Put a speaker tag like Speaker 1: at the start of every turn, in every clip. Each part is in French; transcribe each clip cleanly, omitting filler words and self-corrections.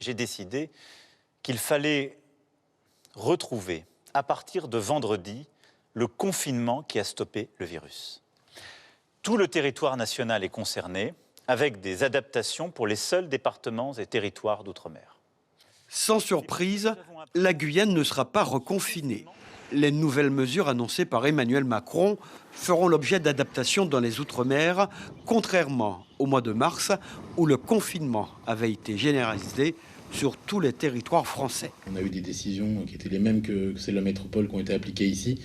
Speaker 1: J'ai décidé qu'il fallait retrouver, à partir de vendredi, le confinement qui a stoppé le virus. Tout le territoire national est concerné, avec des adaptations pour les seuls départements et territoires d'outre-mer.
Speaker 2: Sans surprise, la Guyane ne sera pas reconfinée. Les nouvelles mesures annoncées par Emmanuel Macron feront l'objet d'adaptations dans les Outre-mer, contrairement au mois de mars où le confinement avait été généralisé sur tous les territoires français.
Speaker 3: On a eu des décisions qui étaient les mêmes que celles de la métropole qui ont été appliquées ici,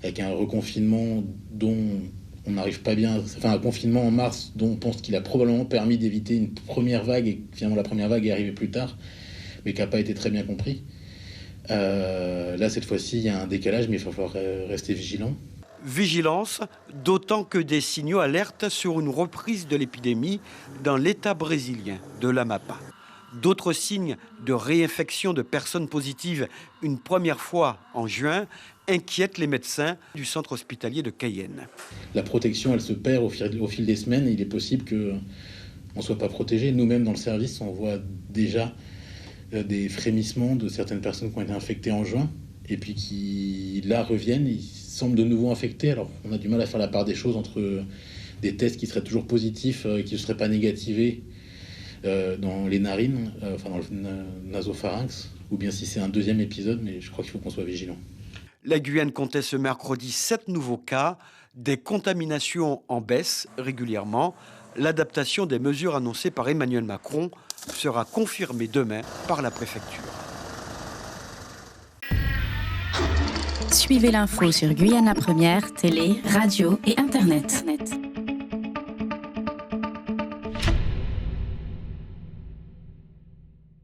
Speaker 3: avec un reconfinement dont on n'arrive pas bien, enfin un confinement en mars dont on pense qu'il a probablement permis d'éviter une première vague et finalement la première vague est arrivée plus tard, mais qui n'a pas été très bien compris. Là, cette fois-ci, il y a un décalage, mais il va falloir rester vigilant.
Speaker 2: Vigilance, d'autant que des signaux alertent sur une reprise de l'épidémie dans l'État brésilien de l'Amapá. D'autres signes de réinfection de personnes positives une première fois en juin inquiètent les médecins du centre hospitalier de Cayenne.
Speaker 3: La protection, elle se perd au fil des semaines et il est possible qu'on ne soit pas protégé. Nous-mêmes, dans le service, on voit déjà des frémissements de certaines personnes qui ont été infectées en juin et puis qui, là, reviennent, ils semblent de nouveau infectés. Alors, on a du mal à faire la part des choses entre des tests qui seraient toujours positifs et qui ne seraient pas négativés dans les narines, enfin dans le nasopharynx, ou bien si c'est un deuxième épisode, mais je crois qu'il faut qu'on soit vigilant.
Speaker 2: La Guyane comptait ce mercredi 7 nouveaux cas, des contaminations en baisse régulièrement. L'adaptation des mesures annoncées par Emmanuel Macron sera confirmée demain par la préfecture.
Speaker 4: Suivez l'info sur Guyana Première, télé, radio et Internet.